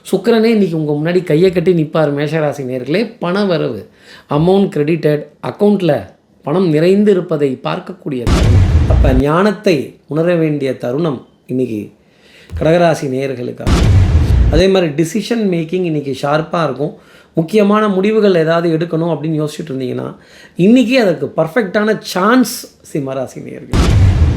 சுக்கிரனே இன்றைக்கி உங்கள் முன்னாடி கையை கட்டி நிற்பார். மேஷராசி நேயர்களே, பண வரவு, அமௌண்ட் கிரெடிட்டட், அக்கௌண்ட்டில் பணம் நிறைந்து இருப்பதை பார்க்கக்கூடிய தருணம். அப்போ ஞானத்தை உணர வேண்டிய தருணம் இன்றைக்கி கடகராசி நேயர்களுக்காக. அதே மாதிரி டிசிஷன் மேக்கிங் இன்றைக்கி ஷார்ப்பாக இருக்கும். முக்கியமான முடிவுகள் ஏதாவது எடுக்கணும் அப்படின்னு யோசிச்சுட்டு இருந்தீங்கன்னா இன்றைக்கி அதுக்கு பர்ஃபெக்டான சான்ஸ் சிம்மராசி நேயர்கள்.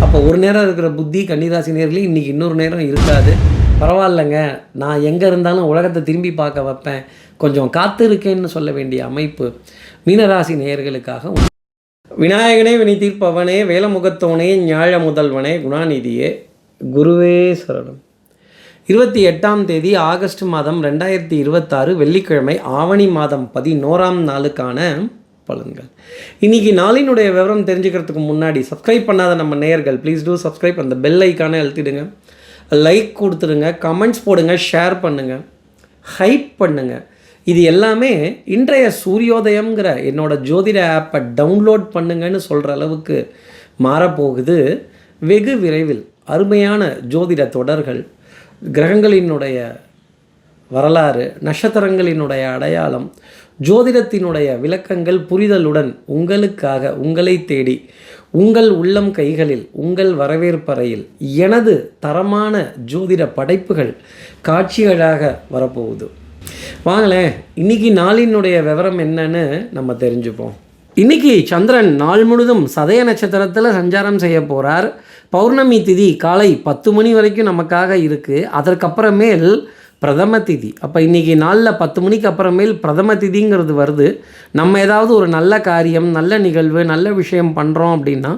அப்போ ஒரு நேரம் இருக்கிற புத்தி கன்னிராசி நேயர்களே இன்றைக்கி இன்னொரு நேரம் இருக்காது. பரவாயில்லைங்க, நான் எங்கே இருந்தாலும் உலகத்தை திரும்பி பார்க்க வைப்பேன், கொஞ்சம் காத்து இருக்கேன்னு சொல்ல வேண்டிய அமைப்பு மீனராசி நேயர்களுக்காக. விநாயகனே, வினை தீர்ப்பவனே, வேலமுகத்தோனே, ஞாழ முதல்வனே, குணாநிதியே, குருவே சரணம். 28ஆம் தேதி ஆகஸ்ட் மாதம் 2026 வெள்ளிக்கிழமை, ஆவணி மாதம் 11ஆம் நாளுக்கான பலன்கள். இன்றைக்கி நாளினுடைய விவரம் தெரிஞ்சுக்கிறதுக்கு முன்னாடி சப்ஸ்கிரைப் பண்ணாத நம்ம நேயர்கள் ப்ளீஸ் டூ சப்ஸ்கிரைப். அந்த பெல் ஐக்கானை அழுத்திடுங்க, லைக் கொடுத்துடுங்க, கமெண்ட்ஸ் போடுங்க, ஷேர் பண்ணுங்கள், ஹைப் பண்ணுங்கள். இது எல்லாமே இன்றைய சூரியோதயம்ங்கிற என்னோடய ஜோதிட ஆப்பை டவுன்லோட் பண்ணுங்கன்னு சொல்கிற அளவுக்கு மாறப்போகுது வெகு விரைவில். அருமையான ஜோதிட தொடர்கள், கிரகங்களினுடைய வரலாறு, நட்சத்திரங்களினுடைய அடையாளம், ஜோதிடத்தினுடைய விளக்கங்கள் புரிதலுடன் உங்களுக்காக, உங்களை தேடி, உங்கள் உள்ளம் கைகளில், உங்கள் வரவேற்பறையில் எனது தரமான ஜோதிட படைப்புகள் காட்சிகளாக வரப்போகுது. வாங்களேன், இன்றைக்கி நாளினுடைய விவரம் என்னன்னு நம்ம தெரிஞ்சுப்போம். இன்றைக்கி சந்திரன் நாள் முழுதும் சதய நட்சத்திரத்தில் சஞ்சாரம் செய்ய போகிறார். பௌர்ணமி திதி காலை 10 மணி வரைக்கும் நமக்காக இருக்குது. அதற்கப்புறமேல் பிரதம திதி. அப்போ இன்றைக்கி நாளில் 10 மணிக்கு அப்புறமேல் பிரதம திதிங்கிறது வருது. நம்ம ஏதாவது ஒரு நல்ல காரியம், நல்ல நிகழ்வு, நல்ல விஷயம் பண்ணுறோம் அப்படின்னா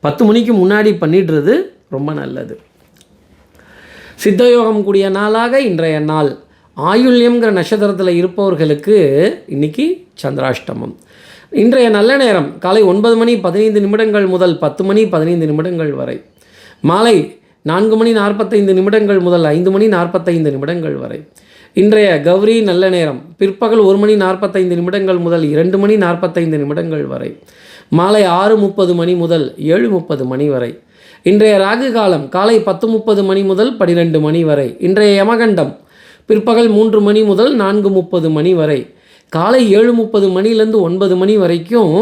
10 மணிக்கு முன்னாடி பண்ணிடுறது ரொம்ப நல்லது. சித்தயோகம் கூடிய நாளாக இன்றைய நாள். ஆயுள்யம்ங்கிற நட்சத்திரத்தில் இருப்பவர்களுக்கு இன்றைக்கி சந்திராஷ்டமம். இன்றைய நல்ல நேரம் காலை 9 மணி 15 நிமிடங்கள் முதல் 10 மணி 15 நிமிடங்கள் வரை. மாலை 4 மணி 45 நிமிடங்கள் முதல் 5 மணி 45 நிமிடங்கள் வரை. இன்றைய கௌரி நல்ல நேரம் பிற்பகல் 1 மணி 45 நிமிடங்கள் முதல் 2 மணி 45 நிமிடங்கள் வரை. மாலை 6:30 மணி முதல் 7:30 மணி வரை. இன்றைய ராகு காலம் காலை 10:30 மணி முதல் 12 மணி வரை. இன்றைய யமகண்டம் பிற்பகல் 3 மணி முதல் 4:30 மணி வரை. காலை 7:30 மணிலேருந்து 9 மணி வரைக்கும்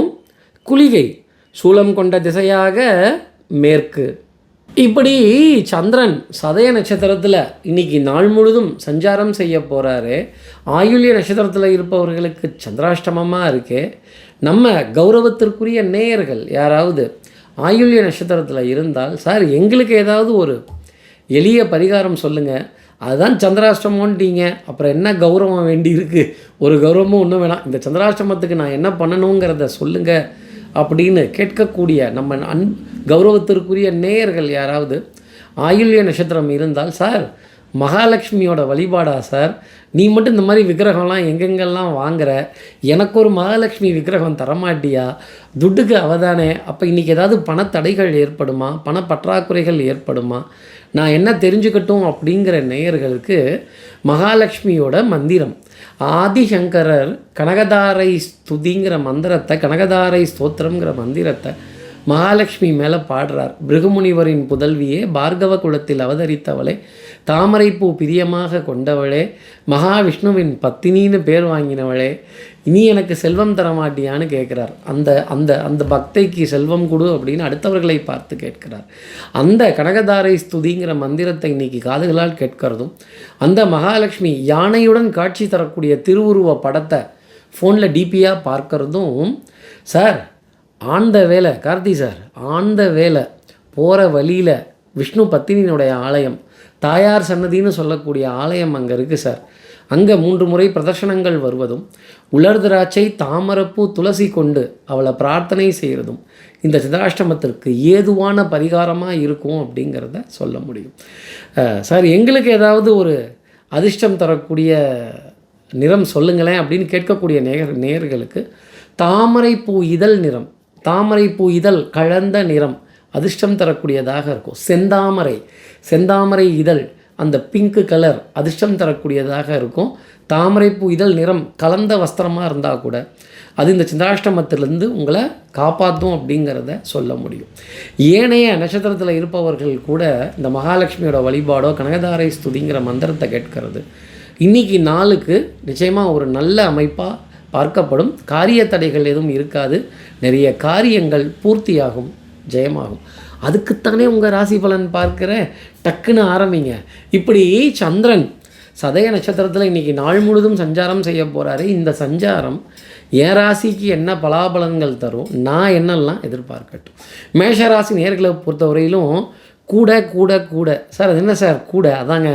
குளிகை. சூலம் கொண்ட திசையாக மேற்கு. இப்படி சந்திரன் சதய நட்சத்திரத்தில் இன்றைக்கி நாள் முழுதும் சஞ்சாரம் செய்ய போகிறாரு. ஆயுள்ய நட்சத்திரத்தில் இருப்பவர்களுக்கு சந்திராஷ்டமமாக இருக்கே. நம்ம கௌரவத்திற்குரிய நேயர்கள் யாராவது ஆயுள்ய நட்சத்திரத்தில் இருந்தால், சார் எங்களுக்கு ஏதாவது ஒரு எளிய பரிகாரம் சொல்லுங்கள், அதுதான் சந்திராஷ்டமோன்ட்டீங்க, அப்புறம் என்ன கௌரவம் வேண்டி இருக்குது, ஒரு கௌரவமும் ஒன்றும் வேணாம், இந்த சந்திராஷ்டமத்துக்கு நான் என்ன பண்ணணுங்கிறத சொல்லுங்கள் அப்படின்னு கேட்கக்கூடிய நம்ம கௌரவத்திற்குரிய நேயர்கள் யாராவது ஆயுள்ய நட்சத்திரம் இருந்தால், சார் மகாலட்சுமியோட வழிபாடா சார், நீ மட்டும் இந்த மாதிரி விக்கிரகம்லாம் எங்கெங்கெல்லாம் வாங்குற, எனக்கு ஒரு மகாலட்சுமி விக்கிரகம் தரமாட்டியா, துட்டுக்கு அவதானே, அப்போ இன்றைக்கி ஏதாவது பணத்தடைகள் ஏற்படுமா, பணப்பற்றாக்குறைகள் ஏற்படுமா, நான் என்ன தெரிஞ்சுக்கட்டும் அப்படிங்கிற நேயர்களுக்கு மகாலட்சுமியோட மந்திரம் ஆதிசங்கரர் கனகதாரை ஸ்துதிங்கிற மந்திரத்தை, கனகதாரை ஸ்தோத்திரங்கிற மந்திரத்தை மகாலட்சுமி மேலே பாடுறார். பிருகுமுனிவரின் புதல்வியே, பார்கவ குலத்தில் அவதரித்தவளே, தாமரைப்பூ பிரியமாக கொண்டவளே, மகாவிஷ்ணுவின் பத்தினின்னு பேர் வாங்கினவளே, இனி எனக்கு செல்வம் தரமாட்டியான்னு கேட்குறார். அந்த அந்த அந்த பக்தைக்கு செல்வம் கொடு அப்படின்னு அடுத்தவர்களை பார்த்து கேட்கிறார். அந்த கனகதாரை ஸ்துதிங்கிற மந்திரத்தை இன்றைக்கி காதுகளால் கேட்கறதும், அந்த மகாலட்சுமி யானையுடன் காட்சி தரக்கூடிய திருவுருவ படத்தை ஃபோனில் டிபியாக பார்க்கறதும், சார் ஆண்ட வேலை கார்த்தி சார், ஆண்ட வேலை போகிற வழியில் விஷ்ணு பத்தினியினுடைய ஆலயம், தாயார் சன்னதின்னு சொல்லக்கூடிய ஆலயம் அங்கே இருக்குது சார், அங்கே 3 முறை பிரதர்ஷனங்கள் வருவதும், உலர் திராட்சை தாமரப்பூ துளசி கொண்டு அவளை பிரார்த்தனை செய்கிறதும் இந்த சந்திராஷ்டமத்திற்கு ஏதுவான பரிகாரமாக இருக்கும் அப்படிங்கிறத சொல்ல முடியும். சார் எங்களுக்கு ஏதாவது ஒரு அதிர்ஷ்டம் தரக்கூடிய நிறம் சொல்லுங்களேன் அப்படின்னு கேட்கக்கூடிய நேயர்களுக்கு தாமரைப்பூ இதழ் நிறம், தாமரைப்பூ இதழ் கலந்த நிறம் அதிர்ஷ்டம் தரக்கூடியதாக இருக்கும். செந்தாமரை இதழ் அந்த பிங்க் கலர் அதிர்ஷ்டம் தரக்கூடியதாக இருக்கும். தாமரைப்பூ இதழ் நிறம் கலந்த வஸ்திரமாக இருந்தால் கூட அது இந்த சந்திராஷ்டமத்திலேருந்து உங்களை காப்பாற்றும் அப்படிங்கிறத சொல்ல முடியும். ஏனைய நட்சத்திரத்தில் இருப்பவர்கள் கூட இந்த மகாலட்சுமியோட வழிபாடோ கனகதாரை ஸ்துதிங்கிற மந்திரத்தை கேட்கறது இன்றைக்கி நாளுக்கு நிச்சயமாக ஒரு நல்ல அமைப்பாக பார்க்கப்படும். காரிய தடைகள் எதுவும் இருக்காது. நிறைய காரியங்கள் பூர்த்தியாகும், ஜெயமாகும். அதுக்குத்தானே உங்கள் ராசி பலன் பார்க்குறேன். டக்குன்னு ஆரம்பிங்க. இப்படி சந்திரன் சதய நட்சத்திரத்தில் இன்றைக்கி நாள் முழுதும் சஞ்சாரம் செய்ய போகிறாரு. இந்த சஞ்சாரம் என் ராசிக்கு என்ன பலாபலன்கள் தரும், நான் என்னெல்லாம் எதிர்பார்க்கட்டும். மேஷராசி நேர்களை பொறுத்தவரையிலும் கூட கூட கூட சார் அது என்ன சார் கூட, அதாங்க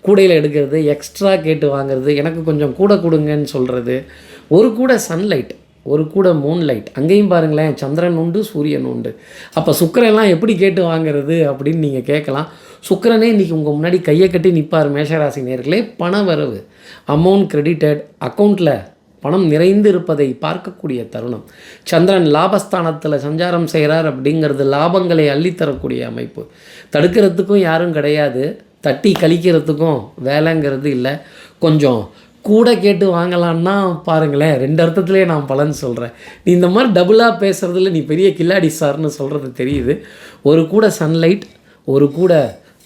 கூடையில் எடுக்கிறது, எக்ஸ்ட்ரா கேட்டு வாங்கிறது, எனக்கு கொஞ்சம் கூட கொடுங்கன்னு சொல்கிறது. ஒரு கூட சன்லைட், ஒரு கூட மூன்லைட், அங்கேயும் பாருங்களேன் சந்திரன் உண்டு சூரியன் உண்டு. அப்போ சுக்கிரன்லாம் எப்படி கேட்டு வாங்கிறது அப்படின்னு நீங்கள் கேட்கலாம். சுக்கிரனே இன்றைக்கி உங்கள் முன்னாடி கையை கட்டி நிற்பார். மேஷராசி நேர்களே, பண வரவு, அமௌண்ட் கிரெடிட்டட், அக்கௌண்ட்டில் பணம் நிறைந்து இருப்பதை பார்க்கக்கூடிய தருணம். சந்திரன் லாபஸ்தானத்தில் சஞ்சாரம் செய்கிறார் அப்படிங்கிறது லாபங்களை அள்ளித்தரக்கூடிய அமைப்பு. தடுக்கிறதுக்கும் யாரும் கிடையாது, தட்டி கழிக்கிறதுக்கும் வேலைங்கிறது இல்லை. கொஞ்சம் கூட கேட்டு வாங்கலான்னா பாருங்களேன், 2 அர்த்தத்துலேயே நான் பலன் சொல்கிறேன். நீ இந்த மாதிரி டபுளாக பேசுகிறதுல நீ பெரிய கில்லாடி சார்னு சொல்கிறது தெரியுது. ஒரு கூட சன்லைட், ஒரு கூட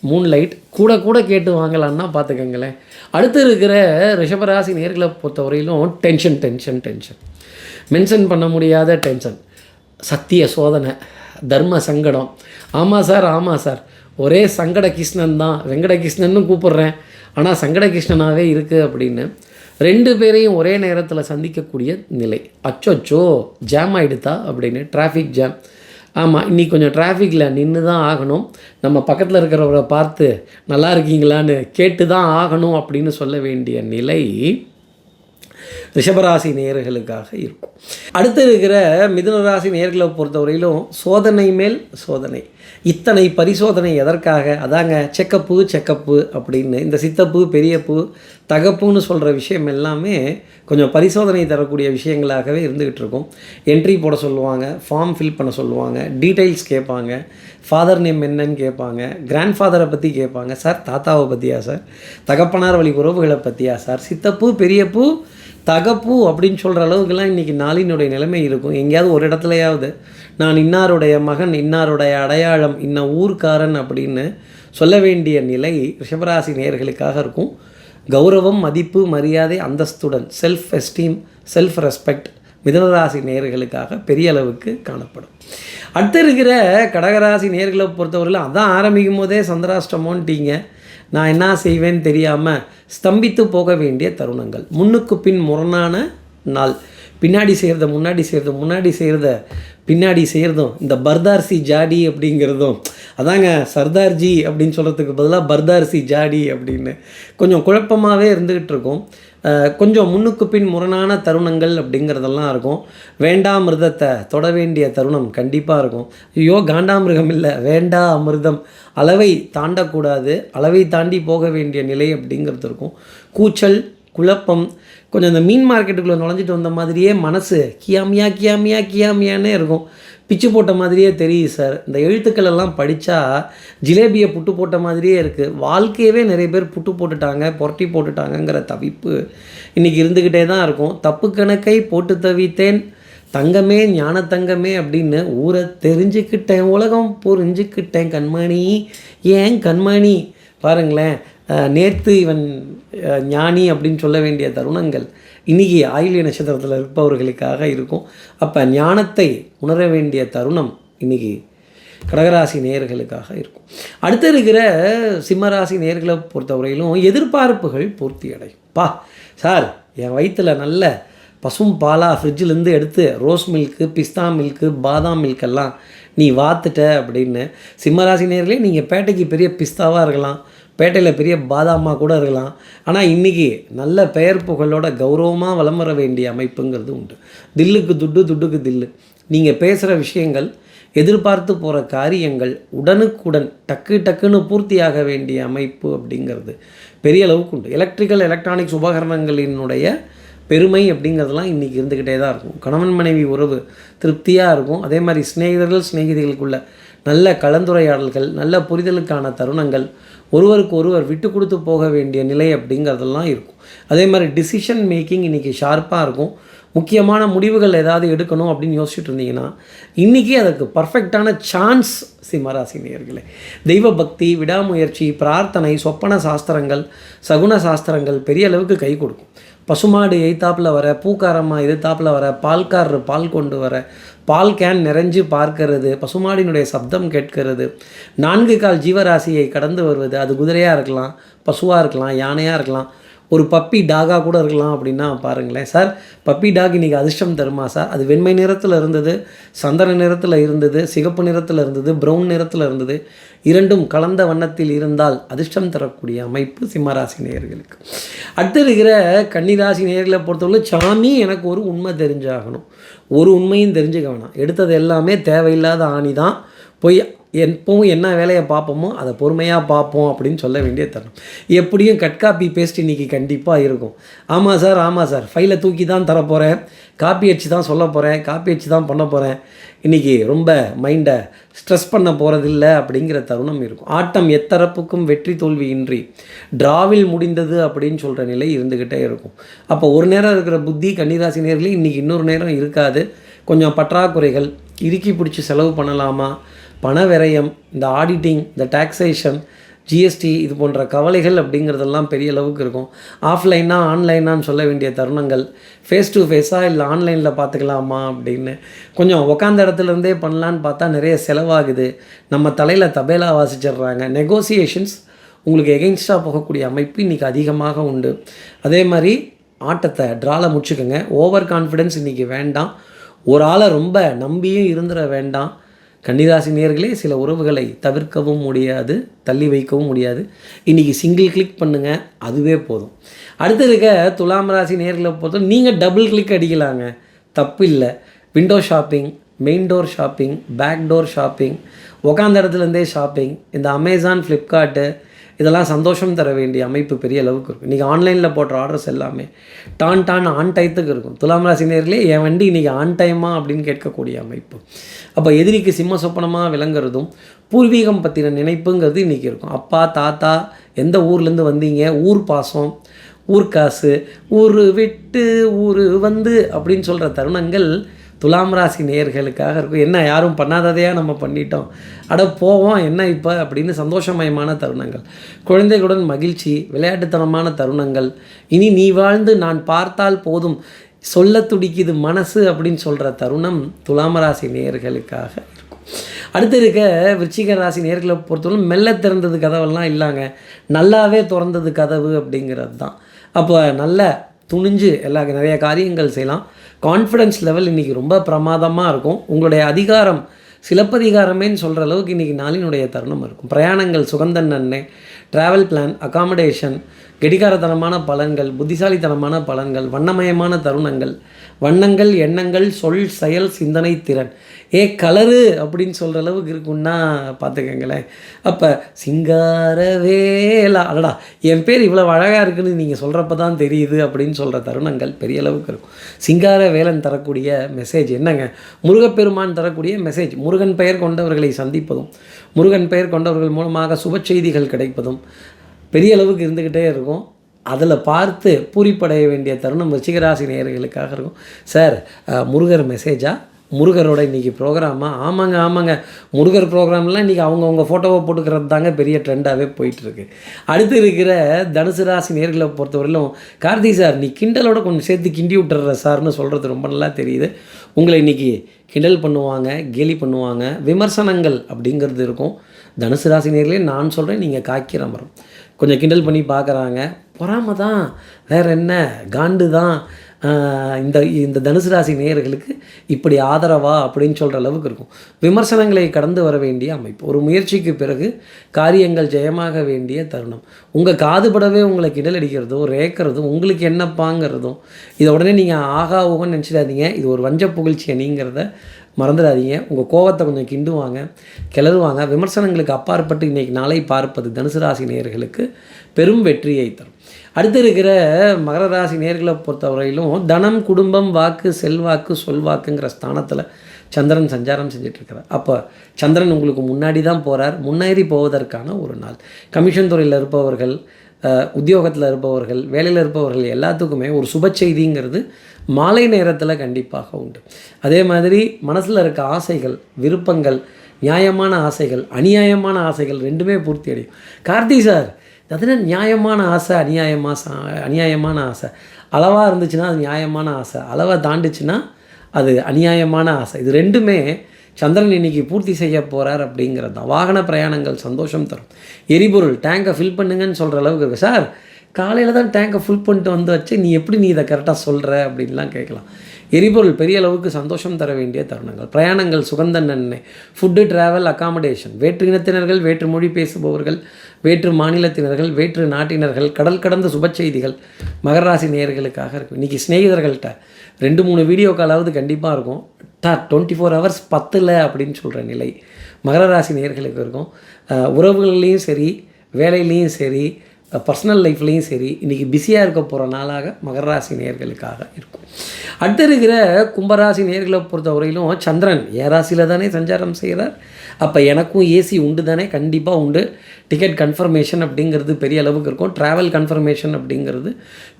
மூன்லைட், கூட கூட கேட்டு வாங்கலான்னா பார்த்துக்கங்களேன். அடுத்து இருக்கிற ரிஷபராசி நேர்களை பொறுத்தவரையிலும் டென்ஷன் டென்ஷன் டென்ஷன், மென்ஷன் பண்ண முடியாத டென்ஷன், சத்திய சோதனை, தர்ம சங்கடம். ஆமாம் சார் ஆமாம் சார், ஒரே சங்கட கிருஷ்ணன் தான், வெங்கட கிருஷ்ணன்னு கூப்பிட்றேன் ஆனால் சங்கட கிருஷ்ணனாகவே இருக்குது அப்படின்னு 2 பேரையும் ஒரே நேரத்தில் சந்திக்கக்கூடிய நிலை. அச்சோச்சோ ஜாம் ஆகிடுதா அப்படின்னு, டிராஃபிக் ஜாம். ஆமாம், இன்றைக்கி கொஞ்சம் டிராஃபிக்கில் நின்று தான் ஆகணும். நம்ம பக்கத்தில் இருக்கிறவரை பார்த்து நல்லா இருக்கீங்களான்னு கேட்டு தான் ஆகணும் அப்படின்னு சொல்ல வேண்டிய நிலை ரிஷபராசி நேயர்களுக்காக இருக்கும். அடுத்து இருக்கிற மிதுனராசி நேயர்களை பொறுத்தவரையிலும் சோதனை மேல் சோதனை. இத்தனை பரிசோதனை எதற்காக? அதாங்க செக்கப்பு அப்படின்னு இந்த சித்தப்பு பெரியப்பு தகப்புன்னு சொல்கிற விஷயம் எல்லாமே கொஞ்சம் பரிசோதனை தரக்கூடிய விஷயங்களாகவே இருந்துக்கிட்டு இருக்கும். என்ட்ரி போட சொல்லுவாங்க, ஃபார்ம் ஃபில் பண்ண சொல்லுவாங்க, டீட்டெயில்ஸ் கேட்பாங்க, ஃபாதர் நேம் என்னன்னு கேட்பாங்க, கிராண்ட் ஃபாதரை பற்றி கேட்பாங்க, சார் தாத்தாவை பற்றியா சார், தகப்பனார் வழி உறவுகளை பற்றியா சார், சித்தப்பு பெரியப்பு தகப்பு அப்படின்னு சொல்கிற அளவுக்குலாம் இன்றைக்கி நாளினுடைய நிலைமை இருக்கும். எங்கேயாவது ஒரு இடத்துலையாவது நான் இன்னாருடைய மகன், இன்னாருடைய அடையாளம், இன்ன ஊர்க்காரன் அப்படின்னு சொல்ல வேண்டிய நிலை ரிஷபராசி நேயர்களுக்காக இருக்கும். கௌரவம், மதிப்பு, மரியாதை, அந்தஸ்துடன் செல்ஃப் எஸ்டீம், செல்ஃப் ரெஸ்பெக்ட் மிதுனராசி நேயர்களுக்காக பெரிய அளவுக்கு காணப்படும். அடுத்து இருக்கிற கடகராசி நேயர்களை பொறுத்தவரையில் அதான் ஆரம்பிக்கும் போதே சந்திராஷ்டமோன்ட்டீங்க. நான் என்ன செய்வேன்னு தெரியாமல் ஸ்தம்பித்து போக வேண்டிய தருணங்கள். முன்னுக்கு பின் முரணான நாள். பின்னாடி செய்கிறத முன்னாடி செய்கிறதும், முன்னாடி செய்கிறத பின்னாடி செய்கிறதும், இந்த பர்தார்சி ஜாடி அப்படிங்கிறதும், அதாங்க சர்தார்ஜி அப்படின்னு சொல்கிறதுக்கு பதிலாக பர்தார்சி ஜாடி அப்படின்னு கொஞ்சம் குழப்பமாகவே இருந்துக்கிட்டு இருக்கும். கொஞ்சம் முன்னுக்கு பின் முரணான தருணங்கள் அப்படிங்கிறதெல்லாம் இருக்கும். வேண்டாமிருதத்தை தொட வேண்டிய தருணம் கண்டிப்பாக இருக்கும். ஐயோ காண்டாமிருகம் இல்லை, வேண்டா அமிர்தம், அளவை தாண்டக்கூடாது, அளவை தாண்டி போக வேண்டிய நிலை அப்படிங்கிறது இருக்கும். கூச்சல், குழப்பம், கொஞ்சம் இந்த மீன் மார்க்கெட்டுக்குள்ளே நுழைஞ்சிட்டு வந்த மாதிரியே மனசு கியாமியா கியாமியா கியாமியானே இருக்கும். பிச்சு போட்ட மாதிரியே தெரியுது சார். இந்த எழுத்துக்கள் எல்லாம் படித்தா ஜிலேபியை புட்டு போட்ட மாதிரியே இருக்குது. வாழ்க்கையவே நிறைய பேர் புட்டு போட்டுட்டாங்க, புரட்டி போட்டுட்டாங்கங்கிற தவிப்பு இன்றைக்கி இருந்துக்கிட்டே தான் இருக்கும். தப்பு கணக்கை போட்டு தவித்தேன் தங்கமே ஞான தங்கமே அப்படின்னு ஊரை தெரிஞ்சுக்கிட்டேன், உலகம் புரிஞ்சுக்கிட்டேன் கண்மணி, ஏன் கண்மணி பாருங்களேன். நேற்று இவன் ஞானி அப்படின்னு சொல்ல வேண்டிய தருணங்கள் இன்றைக்கி ஆயில்ய நட்சத்திரத்தில் இருப்பவர்களுக்காக இருக்கும். அப்போ ஞானத்தை உணர வேண்டிய தருணம் இன்றைக்கி கடகராசி நேயர்களுக்காக இருக்கும். அடுத்து இருக்கிற சிம்மராசி நேயர்களை பொறுத்தவரையிலும் எதிர்பார்ப்புகள் பூர்த்தி அடையும். சார் என் வயிற்றில் நல்ல பசும் பாலாக ஃப்ரிட்ஜிலேருந்து எடுத்து ரோஸ் மில்க்கு, பிஸ்தா மில்க்கு, பாதாம் மில்கெல்லாம் நீ வாத்துட்ட அப்படின்னு சிம்மராசி நேயர்களே, நீங்கள் பேட்டைக்கு பெரிய பிஸ்தாவாக இருக்கலாம், பேட்டையில் பெரிய பாதாமாக கூட இருக்கலாம். ஆனால் இன்றைக்கி நல்ல பெயர் புகழோட கௌரவமாக வலம் வர வேண்டிய அமைப்புங்கிறது உண்டு. தில்லுக்கு துட்டு, துட்டுக்கு தில்லு. நீங்கள் பேசுகிற விஷயங்கள், எதிர்பார்த்து போகிற காரியங்கள் உடனுக்குடன் டக்குன்னு பூர்த்தியாக வேண்டிய அமைப்பு அப்படிங்கிறது பெரிய அளவுக்கு உண்டு. எலக்ட்ரிக்கல் எலக்ட்ரானிக்ஸ் உபகரணங்களினுடைய பெருமை அப்படிங்கிறதுலாம் இன்றைக்கி இருந்துக்கிட்டே தான் இருக்கும். கணவன் மனைவி உறவு திருப்தியாக இருக்கும். அதே மாதிரி சிநேகிதர்களுக்குள்ள நல்ல கலந்துரையாடல்கள், நல்ல புரிதலுக்கான தருணங்கள், ஒருவருக்கு ஒருவர் விட்டு கொடுத்து போக வேண்டிய நிலை அப்படிங்கிறதெல்லாம் இருக்கும். அதே மாதிரி டிசிஷன் மேக்கிங் இன்றைக்கி ஷார்ப்பாக இருக்கும். முக்கியமான முடிவுகள் ஏதாவது எடுக்கணும் அப்படின்னு யோசிச்சுட்டு இருந்தீங்கன்னா இன்றைக்கி அதுக்கு பர்ஃபெக்டான சான்ஸ் சிம்மராசி நேயர்களே. தெய்வ பக்தி, விடாமுயற்சி, பிரார்த்தனை, சொப்பன சாஸ்திரங்கள், சகுன சாஸ்திரங்கள் பெரிய அளவுக்கு கை கொடுக்கும். பசுமாடு எய்த்தாப்பில் வர, பூக்காரம்மா எதிர்த்தாப்பில் வர, பால்காரர் பால் கொண்டு வர, பால் கேன் நிறைஞ்சு பார்க்கறது, பசுமாடினுடைய சப்தம் கேட்கிறது, 4 கால் ஜீவராசியை கடந்து வருவது, அது குதிரையாக இருக்கலாம், பசுவாக இருக்கலாம், யானையாக இருக்கலாம், ஒரு பப்பி டாகாக கூட இருக்கலாம். அப்படின்னா பாருங்களேன் சார், பப்பி டாக் இன்றைக்கி அதிர்ஷ்டம் தருமா சார்? அது வெண்மை நிறத்தில் இருந்தது, சந்தன நிறத்தில் இருந்தது, சிகப்பு நிறத்தில் இருந்தது, ப்ரௌன் நிறத்தில் இருந்தது, இரண்டும் கலந்த வண்ணத்தில் இருந்தால் அதிர்ஷ்டம் தரக்கூடிய அமைப்பு சிம்மராசி நேயர்களுக்கு. அடுத்து இருக்கிற கன்னிராசி நேயர்களை பொறுத்தவரை சாமி எனக்கு ஒரு உண்மை தெரிஞ்சாகணும். ஒரு உண்மையும் தெரிஞ்சுக்க வேணாம். எடுத்தது எல்லாமே தேவையில்லாத ஆணி தான். போய் எப்பவும் என்ன வேலையை பார்ப்போமோ அதை பொறுமையாக பார்ப்போம் அப்படின்னு சொல்ல வேண்டிய தருணம். எப்படியும் கட் காப்பி பேஸ்ட் இன்றைக்கி கண்டிப்பாக இருக்கும். ஆமாம் சார் ஃபைலை தூக்கி தான் தரப்போகிறேன், காப்பி அடிச்சு தான் சொல்ல போகிறேன், காப்பி அடிச்சு தான் பண்ண போகிறேன், இன்றைக்கி ரொம்ப மைண்டை ஸ்ட்ரெஸ் பண்ண போகிறதில்ல அப்படிங்கிற தருணம் இருக்கும். ஆட்டம் எத்தரப்புக்கும் வெற்றி தோல்வி இன்றி டிராவில் முடிந்தது அப்படின்னு சொல்கிற நிலை இருந்துக்கிட்டே இருக்கும். அப்போ ஒரு நேரம் இருக்கிற புத்தி கன்னிராசி நேர்களே இன்றைக்கி இன்னொரு நேரம் இருக்காது. கொஞ்சம் பற்றாக்குறைகள், இறுக்கி பிடிச்சி செலவு பண்ணலாமா, பண விரயம், இந்த ஆடிட்டிங், இந்த டாக்ஸேஷன், ஜிஎஸ்டி, இது போன்ற கவலைகள் அப்படிங்கிறதெல்லாம் பெரிய அளவுக்கு இருக்கும். ஆஃப்லைனா ஆன்லைனான்னு சொல்ல வேண்டிய தருணங்கள், ஃபேஸ் டு ஃபேஸாக இல்லை ஆன்லைனில் பார்த்துக்கலாமா அப்படின்னு கொஞ்சம் உக்காந்த இடத்துலேருந்தே பண்ணலான்னு பார்த்தா நிறைய செலவாகுது. நம்ம தலையில் தபேலா வாசிச்சிடுறாங்க. நெகோசியேஷன்ஸ் உங்களுக்கு எகெயின்ஸ்டாக போகக்கூடிய அமைப்பு இன்றைக்கி அதிகமாக உண்டு. அதே மாதிரி ஆட்டத்தை ட்ராவில் முடிச்சுக்கோங்க. ஓவர் கான்ஃபிடென்ஸ் இன்றைக்கி வேண்டாம். ஒரு ஆளை ரொம்ப நம்பியும் இருந்துட வேண்டாம். கன்னிராசி நேயர்களே, சில உறவுகளை தவிர்க்கவும் முடியாது, தள்ளி வைக்கவும் முடியாது. இன்றைக்கி சிங்கிள் கிளிக் பண்ணுங்கள், அதுவே போதும். அடுத்து இருக்க துலாம் ராசி நேயர்களை பொறுத்தவரை நீங்கள் டபுள் கிளிக் அடிக்கலாங்க, தப்பு இல்லை. Window shopping, main door shopping, back door shopping, உக்காந்த இடத்துலேருந்தே ஷாப்பிங், இந்த அமேசான், ஃப்ளிப்கார்ட்டு இதெல்லாம் சந்தோஷம் தர வேண்டிய அமைப்பு பெரிய அளவுக்கு இருக்கும். இன்றைக்கி ஆன்லைனில் போடுற ஆர்டர்ஸ் எல்லாமே டான் ஆன் டயத்துக்கு இருக்கும். துலாம் ராசி நேயர்களே, என் வண்டி இன்றைக்கி ஆன் டைமா அப்படின்னு கேட்கக்கூடிய அமைப்பு. அப்போ எதிரிக்கு சிம்ம சொப்பனமாக விளங்குறதும் பூர்வீகம் பற்றின நினைப்புங்கிறது இன்றைக்கி இருக்கும். அப்பா தாத்தா எந்த ஊர்லேருந்து வந்தீங்க, ஊர் பாசம், ஊர் காசு, ஊர் விட்டு ஊர் வந்து அப்படின்னு சொல்கிற தருணங்கள் துலாம் ராசி நேயர்களுக்காக இருக்கும். என்ன யாரும் பண்ணாததையாக நம்ம பண்ணிட்டோம், போவோம் என்ன இப்போ அப்படின்னு சந்தோஷமயமான தருணங்கள், குழந்தைகளுடன் மகிழ்ச்சி, விளையாட்டுத்தனமான தருணங்கள், இனி நீ வாழ்ந்து நான் பார்த்தால் போதும், சொல்ல துடிக்குது மனசு அப்படின்னு சொல்கிற தருணம் துலாம் ராசி நேயர்களுக்காக இருக்கும். அடுத்து இருக்க விருச்சிக ராசி நேயர்களை பொறுத்தவரை மெல்ல திறந்தது கதவெல்லாம் இல்லைங்க, நல்லாவே திறந்தது கதவு அப்படிங்கிறது தான். அப்போ நல்ல துணிஞ்சு நிறைய காரியங்கள் செய்யலாம். கான்ஃபிடென்ஸ் லெவல் இன்றைக்கி ரொம்ப பிரமாதமாக இருக்கும். உங்களுடைய அதிகாரம் சிலப்பதிகாரமேன்னு சொல்கிற அளவுக்கு இன்றைக்கி நாளினுடைய தருணம் இருக்கும். பிரயாணங்கள் சுகந்தன் நன்மை, ட்ராவல் பிளான், அகாமடேஷன், கெடிகாரத்தனமான பலன்கள், புத்திசாலித்தனமான பலன்கள், வண்ணமயமான தருணங்கள், வண்ணங்கள், எண்ணங்கள், சொல், செயல், சிந்தனை, திறன், கலரு அப்படின்னு சொல்கிற அளவுக்கு இருக்குன்னா பார்த்துக்கங்களேன். அப்போ சிங்காரவேலா, அடடா என் பேர் இவ்வளோ அழகாக இருக்குதுன்னு நீங்கள் சொல்கிறப்ப தான் தெரியுது அப்படின்னு சொல்கிற தருணங்கள் பெரிய அளவுக்கு இருக்கும். சிங்காரவேலன் தரக்கூடிய மெசேஜ் என்னங்க, முருகப்பெருமான் தரக்கூடிய மெசேஜ், முருகன் பெயர் கொண்டவர்களை சந்திப்பதும், முருகன் பெயர் கொண்டவர்கள் மூலமாக சுப செய்திகள் கிடைப்பதும் பெரிய அளவுக்கு இருந்துக்கிட்டே இருக்கும். அதில் பார்த்து பூரிப்படைய வேண்டிய தருணம் விருச்சிகராசி நேயர்களுக்காக இருக்கும். சார் முருகர் மெசேஜா, முருகரோட இன்றைக்கி ப்ரோக்ராமா? ஆமாங்க முருகர் ப்ரோக்ராம்லாம் இன்றைக்கி அவங்கவுங்க ஃபோட்டோவை போட்டுக்கிறது தாங்க பெரிய ட்ரெண்டாகவே போயிட்டுருக்கு. அடுத்து இருக்கிற தனுசு ராசி நேயர்களை பொறுத்தவரையிலும், கார்த்தி சார் நீ கிண்டலோட கொஞ்சம் சேர்த்து கிண்டி விட்டுற சார்னு சொல்கிறது ரொம்ப நல்லா தெரியுது. உங்களை இன்றைக்கி கிண்டல் பண்ணுவாங்க, கேலி பண்ணுவாங்க, விமர்சனங்கள் அப்படிங்கிறது இருக்கும். தனுசு ராசி நேயர்களே, நான் சொல்கிறேன், நீங்கள் காய்க்கிற மரம். கொஞ்சம் கிண்டல் பண்ணி பார்க்குறாங்க, பொறாமை தான், வேறு என்ன, காண்டு தான். இந்த தனுசு ராசி நேயர்களுக்கு இப்படி ஆதரவா அப்படின்னு சொல்கிற அளவுக்கு இருக்கும். விமர்சனங்களை கடந்து வர வேண்டிய அமைப்பு, ஒரு முயற்சிக்கு பிறகு காரியங்கள் ஜெயமாக வேண்டிய தருணம். உங்கள் காதுபடவே உங்களை கிண்டல் அடிக்கிறதோ ரேக்கிறதும் உங்களுக்கு என்னப்பாங்கிறதும் இதை உடனே நீங்கள் ஆகா ஊகன்னு நினச்சிடாதீங்க. இது ஒரு வஞ்ச புகழ்ச்சி அணிங்கிறத மறந்துடாதீங்க. உங்கள் கோவத்தை கொஞ்சம் கிண்டுவாங்க, கிளறுவாங்க. விமர்சனங்களுக்கு அப்பாற்பட்டு இன்றைக்கி நாளை பார்ப்பது தனுசு ராசி நேயர்களுக்கு பெரும் வெற்றியை தரும். அடுத்து இருக்கிற மகர ராசி நேயர்களை பொறுத்தவரையிலும் தனம், குடும்பம், வாக்கு, செல்வாக்கு, சொல்வாக்குங்கிற ஸ்தானத்தில் சந்திரன் சஞ்சாரம் செஞ்சிட்ருக்கிறார். அப்போ சந்திரன் உங்களுக்கு முன்னாடி தான் போகிறார். முன்னேறி போவதற்கான ஒரு நாள். கமிஷன் துறையில் இருப்பவர்கள், உத்தியோகத்தில் இருப்பவர்கள், வேலையில் இருப்பவர்கள் எல்லாத்துக்குமே ஒரு சுப செய்திங்கிறது மாலை நேரத்தில் கண்டிப்பாக உண்டு. அதே மாதிரி மனசில் இருக்க ஆசைகள், விருப்பங்கள், நியாயமான ஆசைகள், அநியாயமான ஆசைகள் ரெண்டுமே பூர்த்தி அடையும். கார்த்தி சார், அதுனா நியாயமான ஆசை, அநியாயமான ஆசை. அளவாக இருந்துச்சுன்னா அது நியாயமான ஆசை, அளவை தாண்டுச்சுன்னா அது அநியாயமான ஆசை. இது ரெண்டுமே சந்திரன் இன்றைக்கி பூர்த்தி செய்ய போகிறார் அப்படிங்கிறது தான். வாகன பிரயாணங்கள் சந்தோஷம் தரும். எரிபொருள் டேங்கை ஃபில் பண்ணுங்கன்னு சொல்கிற அளவுக்கு இருக்குது. சார், காலையில் தான் டேங்கை ஃபுல் பண்ணிட்டு வந்து வச்சு நீ இதை கரெக்டாக சொல்கிற அப்படின்லாம் கேட்கலாம். எரிபொருள் பெரிய அளவுக்கு சந்தோஷம் தர வேண்டிய தருணங்கள். பிரயாணங்கள் சுகந்த நன்மை. Food, travel, accommodation. வேற்று இனத்தினர்கள், வேற்று மொழி பேசுபவர்கள், வேற்று மாநிலத்தினர்கள், வேற்று நாட்டினர்கள், கடல் கடந்த சுப செய்திகள் மகர ராசி நேயர்களுக்காக இருக்கும். இன்றைக்கி ஸ்நேகிதர்கள்ட்ட 2-3 வீடியோ காலாவது கண்டிப்பாக இருக்கும். 24 ஹவர்ஸ் பத்தில் அப்படின்னு சொல்கிற நிலை மகர ராசி நேயர்களுக்கு இருக்கும். உறவுகள்லேயும் சரி, வேலையிலையும் சரி, பர்சனல் லைஃப்லேயும் சரி, இன்றைக்கி பிஸியாக இருக்க போகிற நாளாக மகர ராசி நேயர்களுக்காக இருக்கும். அடுத்து இருக்கிற கும்பராசி நேயர்களை பொறுத்தவரையிலும் சந்திரன் என் ராசியில் தானே சஞ்சாரம் செய்கிறார். அப்போ எனக்கும் ஏசி உண்டு தானே? கண்டிப்பாக உண்டு. டிக்கெட் கன்ஃபர்மேஷன் அப்படிங்கிறது பெரிய அளவுக்கு இருக்கும். ட்ராவல் கன்ஃபர்மேஷன் அப்படிங்கிறது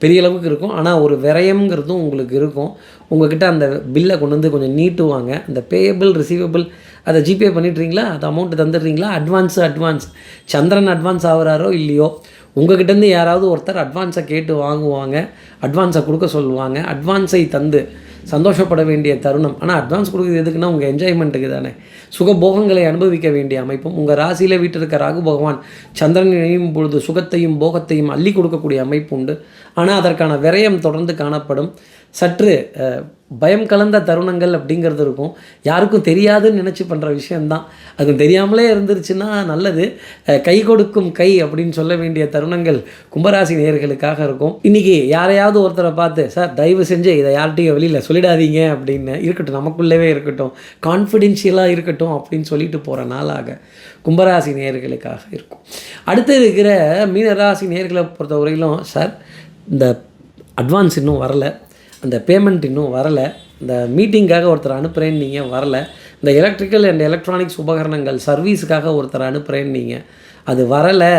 பெரிய அளவுக்கு இருக்கும். ஆனால் ஒரு விரயம்ங்கிறதும் உங்களுக்கு இருக்கும். உங்கள்கிட்ட அந்த பில்லை கொண்டு வந்து கொஞ்சம் நீட்டுவாங்க. அந்த பேயபிள், ரிசீவபிள் அதை ஜிபே பண்ணிட்டுறீங்களா, அது அமௌண்ட்டு தந்துடுறீங்களா, அட்வான்ஸ் சந்திரன் அட்வான்ஸ் ஆகிறாரோ இல்லையோ, உங்கள்கிட்டேருந்து யாராவது ஒருத்தர் அட்வான்ஸை கேட்டு வாங்குவாங்க, அட்வான்ஸை கொடுக்க சொல்லுவாங்க. அட்வான்ஸை தந்து சந்தோஷப்பட வேண்டிய தருணம். ஆனால் அட்வான்ஸ் கொடுக்குறது எதுக்குன்னா உங்கள் என்ஜாய்மெண்ட்டுக்கு தானே. சுகபோகங்களை அனுபவிக்க வேண்டிய அமைப்பும். உங்கள் ராசியில் வீட்டில் ராகு பகவான் சந்திரன் இணையும் பொழுது சுகத்தையும் போகத்தையும் அள்ளி கொடுக்கக்கூடிய அமைப்பு உண்டு. ஆனால் அதற்கான விரயம் தொடர்ந்து காணப்படும். சற்று பயம் கலந்த தருணங்கள் அப்படிங்கிறது இருக்கும். யாருக்கும் தெரியாதுன்னு நினச்சி பண்ணுற விஷயந்தான். அது தெரியாமலே இருந்துருச்சுன்னா நல்லது. கை கொடுக்கும் கை அப்படின்னு சொல்ல வேண்டிய தருணங்கள் கும்பராசி நேயர்களுக்காக இருக்கும். இன்றைக்கி யாரையாவது ஒருத்தரை பார்த்து, சார் தயவு செஞ்சு இதை யார்கிட்டையும் வெளியில் சொல்லிடாதீங்க அப்படின்னு இருக்கட்டும், நமக்குள்ளவே இருக்கட்டும், கான்ஃபிடென்ஷியலாக இருக்கட்டும் அப்படின்னு சொல்லிட்டு போகிற நாளாக கும்பராசி நேயர்களுக்காக இருக்கும். அடுத்து இருக்கிற மீனராசி நேயர்களை பொறுத்தவரையிலும், சார் இந்த அட்வான்ஸ் இன்னும் வரலை, அந்த பேமெண்ட் இன்னும் வரலை, இந்த மீட்டிங்காக ஒருத்தர் அனுப்புகிறேன்னு நீங்கள் வரலை, இந்த எலக்ட்ரிக்கல் அண்ட் எலக்ட்ரானிக்ஸ் உபகரணங்கள் சர்வீஸுக்காக ஒருத்தர் அனுப்புகிறேன்னு நீங்கள் அது வரலை,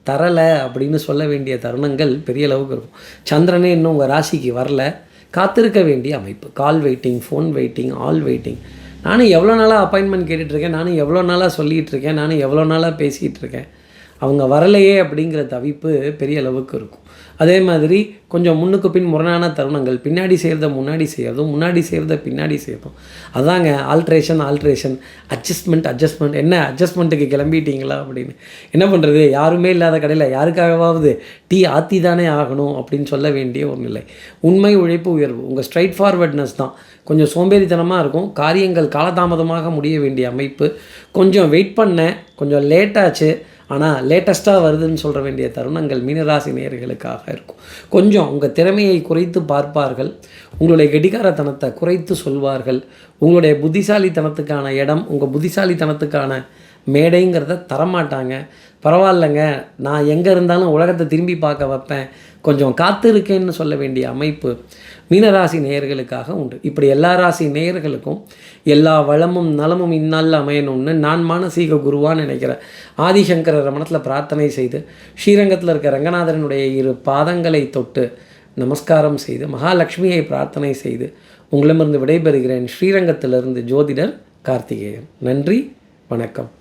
தரலை அப்படின்னு சொல்ல வேண்டிய தருணங்கள் பெரிய அளவுக்கு இருக்கும். சந்திரனே இன்னும் உங்கள் ராசிக்கு வரல, காத்திருக்க வேண்டிய அமைப்பு. கால் waiting, phone waiting, all waiting. நானும் எவ்வளோ நாளாக அப்பாயின்மெண்ட் கேட்டுட்ருக்கேன், நானும் எவ்வளோ நாளாக சொல்லிகிட்ருக்கேன், நானும் எவ்வளோ நாளாக பேசிகிட்டு இருக்கேன், அவங்க வரலையே அப்படிங்கிற தவிப்பு பெரிய அளவுக்கு இருக்கும். அதே மாதிரி கொஞ்சம் முன்னுக்கு பின் முரணான தருணங்கள். பின்னாடி செய்கிறத முன்னாடி செய்கிறதும், முன்னாடி செய்கிறத பின்னாடி செய்கிறதும். அதாங்க ஆல்ட்ரேஷன், அட்ஜஸ்ட்மெண்ட். என்ன அட்ஜஸ்ட்மெண்ட்டுக்கு கிளம்பிட்டீங்களா அப்படின்னு. என்ன பண்ணுறது, யாருமே இல்லாத கடையில் யாருக்காகவாவது டீ ஆற்றி தானே ஆகணும் அப்படின்னு சொல்ல வேண்டிய ஒரு நிலை. உண்மை, உழைப்பு, உயர்வு. உங்கள் ஸ்ட்ரைட் ஃபார்வர்ட்னஸ் தான். கொஞ்சம் சோம்பேறித்தனமாக இருக்கும். காரியங்கள் காலதாமதமாக முடிய வேண்டிய அமைப்பு. கொஞ்சம் வெயிட் பண்ணேன், கொஞ்சம் லேட்டாச்சு, ஆனால் லேட்டஸ்ட்டாக வருதுன்னு சொல்ல வேண்டிய தருணங்கள் மீனராசி நேயர்களுக்காக இருக்கும். கொஞ்சம் உங்கள் திறமையை குறைத்து பார்ப்பார்கள், உங்களுடைய கெடிகாரத்தனத்தை குறைத்து சொல்வார்கள். உங்களுடைய புத்திசாலித்தனத்துக்கான இடம், உங்கள் புத்திசாலித்தனத்துக்கான மேடைங்கிறத தரமாட்டாங்க. பரவாயில்லைங்க, நான் எங்கே இருந்தாலும் உலகத்தை திரும்பி பார்க்க வைப்பேன், கொஞ்சம் காத்திருக்கேன்னு சொல்ல வேண்டிய அமைப்பு மீனராசி நேயர்களுக்காக உண்டு. இப்படி எல்லா ராசி நேயர்களுக்கும் எல்லா வளமும் நலமும் இந்நாளில் அமையணும்னு நான் மானசீக குருவான்னு நினைக்கிறேன். ஆதிசங்கர மனத்தில் பிரார்த்தனை செய்து, ஸ்ரீரங்கத்தில் இருக்க ரங்கநாதரனுடைய 2 பாதங்களை தொட்டு நமஸ்காரம் செய்து, மகாலட்சுமியை பிரார்த்தனை செய்து உங்களிடமிருந்து விடைபெறுகிறேன். ஸ்ரீரங்கத்திலிருந்து ஜோதிடர் கார்த்திகேயன். நன்றி, வணக்கம்.